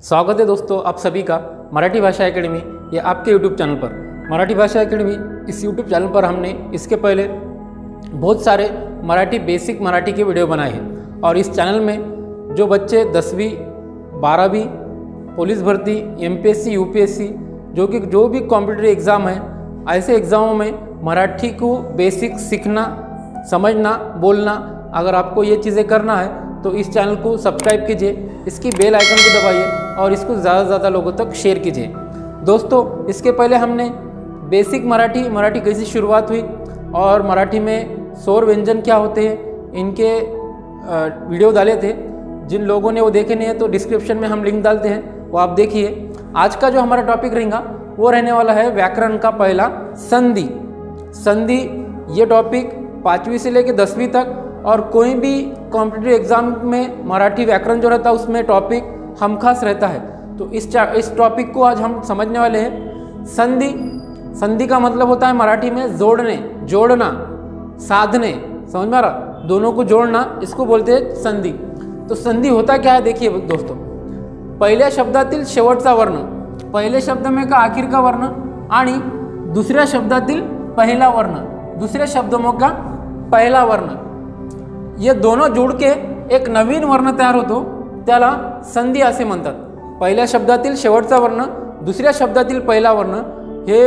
स्वागत है दोस्तों आप सभी का मराठी भाषा एकेडमी ये आपके यूट्यूब चैनल पर। मराठी भाषा एकेडमी इस यूट्यूब चैनल पर हमने इसके पहले बहुत सारे बेसिक मराठी के वीडियो बनाए हैं और इस चैनल में जो बच्चे 10वीं 12वीं पुलिस भर्ती एमपीएससी यूपीएससी जो भी कॉम्पिटिटिव एग्ज़ाम है, ऐसे एग्ज़ामों में मराठी को बेसिक सीखना, समझना, बोलना, अगर आपको ये चीज़ें करना है तो इस चैनल को सब्सक्राइब कीजिए, इसकी बेल आइकन को दबाइए और इसको ज़्यादा से ज़्यादा लोगों तक शेयर कीजिए। दोस्तों इसके पहले हमने बेसिक मराठी कैसी शुरुआत हुई और मराठी में स्वर व्यंजन क्या होते हैं इनके वीडियो डाले थे। जिन लोगों ने वो देखे नहीं है तो डिस्क्रिप्शन में हम लिंक डालते हैं, वो आप देखिए। आज का जो हमारा टॉपिक रहेगा वो रहने वाला है व्याकरण का पहला संधि। ये टॉपिक 5वीं से लेकर 10वीं तक और कोई भी कॉम्पिटिटिव एग्जाम में मराठी व्याकरण जो रहता है उसमें टॉपिक हमखास रहता है। तो इस टॉपिक को आज हम समझने वाले हैं। संधि का मतलब होता है मराठी में जोड़ना, साधने, समझ में आ रहा, दोनों को जोड़ना, इसको बोलते हैं संधि। तो संधि होता क्या है देखिए दोस्तों, पहिल्या शब्दातील शेवटचा वर्ण, पहले शब्द में का आखिर का वर्ण आणि दुसऱ्या शब्दातील पहिला वर्ण, दूसरे शब्दों में का पहला वर्ण, ये दोनों जुड़ के एक नवीन वर्ण तयार होतो, त्याला संधि असे म्हणतात। पहिल्या शब्दातील शेवटचा वर्ण, दुसऱ्या शब्दातील पहिला वर्ण हे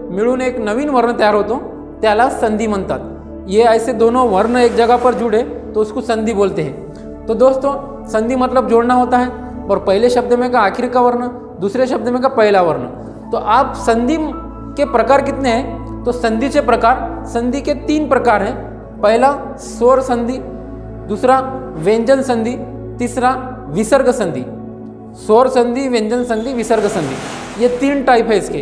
मिळून एक नवीन वर्ण तयार होतो, त्याला संधि म्हणतात। ये ऐसे दोनों वर्ण एक जगह पर जुड़े तो उसको संधि बोलते हैं। तो दोस्तों संधि मतलब जोड़ना होता है और पहले शब्द में का आखिर का वर्ण, दूसरे शब्द में का पहला वर्ण। तो आप संधि के प्रकार कितने हैं, तो संधि के 3 प्रकार हैं। पहला स्वर संधि, दूसरा व्यंजन संधि, तीसरा विसर्ग संधि। स्वर संधि, व्यंजन संधि, विसर्ग संधि, ये 3 टाइप है इसके।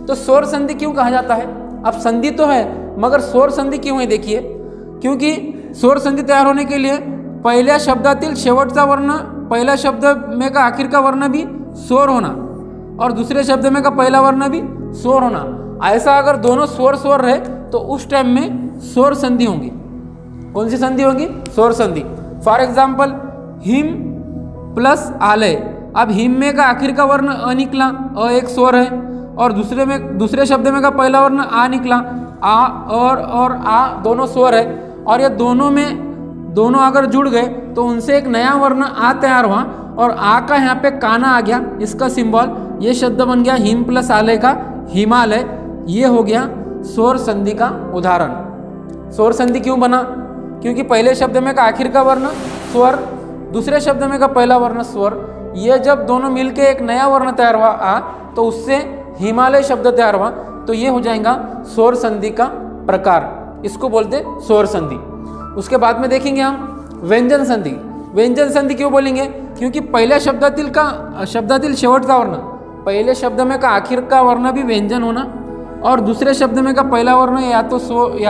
तो स्वर संधि क्यों कहा जाता है? अब संधि तो है मगर स्वर संधि क्यों है देखिए, क्योंकि स्वर संधि तैयार होने के लिए पहिल्या शब्दातील शेवटचा वर्ण, पहला शब्द में का आखिर का वर्ण भी स्वर होना और दूसरे शब्द में का पहला वर्ण भी स्वर होना। ऐसा अगर दोनों स्वर रहे तो उस टाइम में स्वर संधि होंगी। कौन सी संधि होगी? स्वर संधि। फॉर एग्जाम्पल हिम प्लस आलय। अब हिम में का आखिर का वर्ण अ निकला, अ एक स्वर है, और दूसरे शब्द में का पहला वर्ण आ निकला, आ और आ दोनों स्वर है, और ये दोनों अगर जुड़ गए तो उनसे एक नया वर्ण आ तैयार हुआ और आ का यहाँ पे काना आ गया, इसका सिंबल, ये शब्द बन गया हिम प्लस आलय का हिमालय। ये हो गया स्वर संधि का उदाहरण। स्वर संधि क्यों बना? क्योंकि पहले शब्द में का आखिर का वर्ण स्वर, दूसरे शब्द में का पहला वर्ण स्वर, ये जब दोनों मिलके एक नया वर्ण तैयार हुआ आ, तो उससे हिमालय शब्द तैयार हुआ, तो ये हो जाएगा स्वर संधि का प्रकार, इसको बोलते स्वर संधि। उसके बाद में देखेंगे हम व्यंजन संधि। व्यंजन संधि क्यों बोलेंगे? क्योंकि पहले शब्दातील शेवटचा वर्ण, पहले शब्द में का आखिर का वर्ण भी व्यंजन होना और दूसरे शब्द में का पहला वर्ण या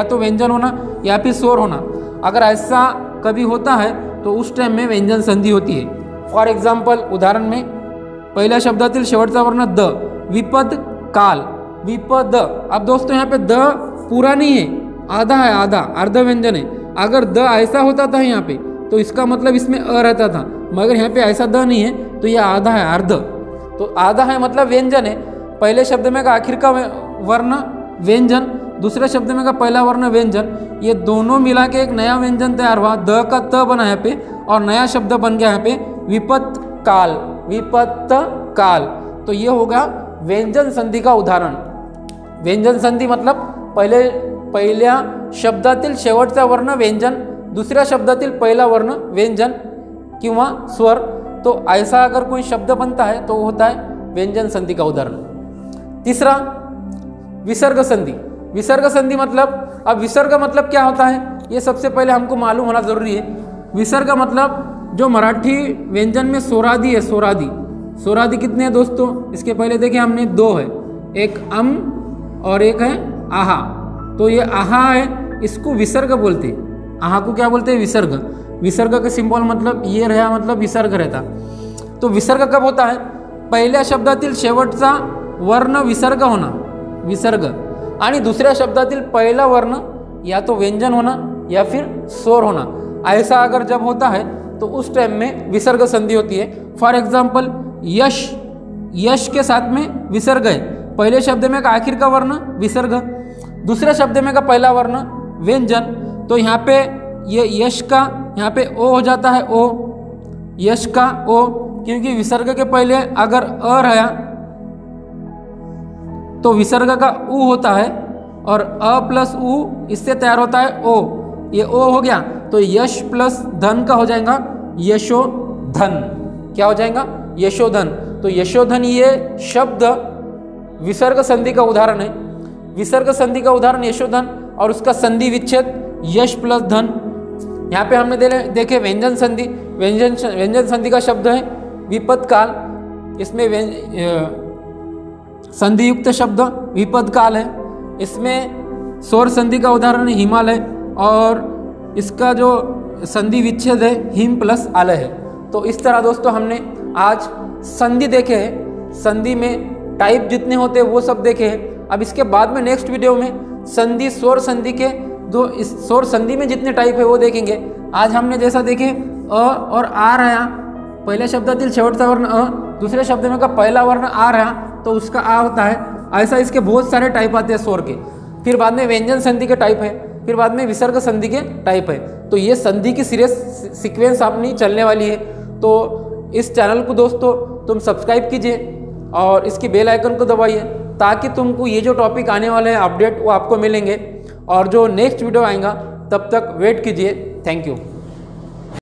तो व्यंजन होना या फिर स्वर होना। अगर ऐसा कभी होता है तो उस टाइम में व्यंजन संधि होती है। फॉर एग्जाम्पल उदाहरण में पहल्या शब्दातील शेवटचा वर्ण द, विपद काल, विपद। अब दोस्तों यहाँ पे द पूरा नहीं है, आधा है, अर्ध व्यंजन है। अगर द ऐसा होता था यहाँ पे तो इसका मतलब इसमें अ रहता था, मगर यहाँ पे ऐसा द नहीं है तो यह आधा है, अर्ध। तो आधा है मतलब व्यंजन है, पहले शब्द में का आखिर का वर्ण व्यंजन, दूसरे शब्द में का पहला वर्ण व्यंजन, ये दोनों मिला के एक नया व्यंजन तैयार हुआ, द का त बना यहाँ पे और नया शब्द बन गया यहाँ पे विपत काल। तो ये होगा व्यंजन संधि का उदाहरण। व्यंजन संधि मतलब पहिल्या शब्दातील शेवटचा वर्ण व्यंजन, दुसऱ्या शब्दातील पहिला वर्ण व्यंजन किंवा स्वर। तो ऐसा अगर कोई शब्द बनता है तो होता है व्यंजन संधि का उदाहरण। तीसरा विसर्ग संधि। विसर्ग संधि मतलब, अब विसर्ग मतलब क्या होता है ये सबसे पहले हमको मालूम होना जरूरी है। विसर्ग मतलब जो मराठी व्यंजन में स्वरादि है, स्वरादि कितने हैं दोस्तों? इसके पहले देखिए हमने 2 है, एक अम और एक है आहा। तो ये आहा है, इसको विसर्ग बोलते हैं। आहा को क्या बोलते हैं? विसर्ग। विसर्ग का सिंबल मतलब ये रहा, मतलब विसर्ग रहता। तो विसर्ग कब होता है? पहिल्या शब्दातील शेवटचा वर्ण विसर्ग होना, विसर्ग, आणि दुसऱ्या शब्दातील पहला वर्ण या तो व्यंजन होना या फिर स्वर होना। ऐसा अगर जब होता है तो उस टाइम में विसर्ग संधि होती है। फॉर एग्जाम्पल यश, यश के साथ में विसर्ग है। पहले शब्द में का आखिर का वर्ण विसर्ग, दूसरे शब्द में का पहला वर्ण व्यंजन। तो यहाँ पे ये यश का यहाँ पे ओ हो जाता है, ओ, यश का ओ, क्योंकि विसर्ग के पहले अगर अ रहा तो विसर्ग का उ होता है और अ प्लस उ इससे तैयार होता है ओ, ये ओ हो गया तो यश प्लस धन का हो जाएगा यशोधन। क्या हो जाएगा? यशोधन। तो यशोधन ये शब्द विसर्ग संधि का उदाहरण है। विसर्ग संधि का उदाहरण यशोधन और उसका संधि विच्छेद यश प्लस धन। यहाँ पे हमने देखे व्यंजन संधि। व्यंजन संधि का शब्द है विपद काल, इसमें संधि युक्त शब्द विपद काल है। इसमें स्वर संधि का उदाहरण हिमालय और इसका जो संधि विच्छेद है हिम प्लस आलय है। तो इस तरह दोस्तों हमने आज संधि देखे हैं, संधि में टाइप जितने होते हैं वो सब देखे हैं। अब इसके बाद में नेक्स्ट वीडियो में संधि स्वर संधि के जो इस स्वर संधि में जितने टाइप है वो देखेंगे। आज हमने जैसा देखे अ और आ रहा, पहिल्या शब्दातील शेवटचा वर्ण अ, दूसरे शब्द में का पहला वर्ण आ रहा तो उसका आ होता है। ऐसा इसके बहुत सारे टाइप आते हैं स्वर के। फिर बाद में व्यंजन संधि के टाइप है, फिर बाद में विसर्ग संधि के टाइप है। तो ये संधि की सीरीज सीक्वेंस अपनी चलने वाली है। तो इस चैनल को दोस्तों तुम सब्सक्राइब कीजिए और इसकी बेल आइकन को दबाइए ताकि तुमको ये जो टॉपिक आने वाले हैं अपडेट वो आपको मिलेंगे। और जो नेक्स्ट वीडियो आएगा तब तक वेट कीजिए। Thank you.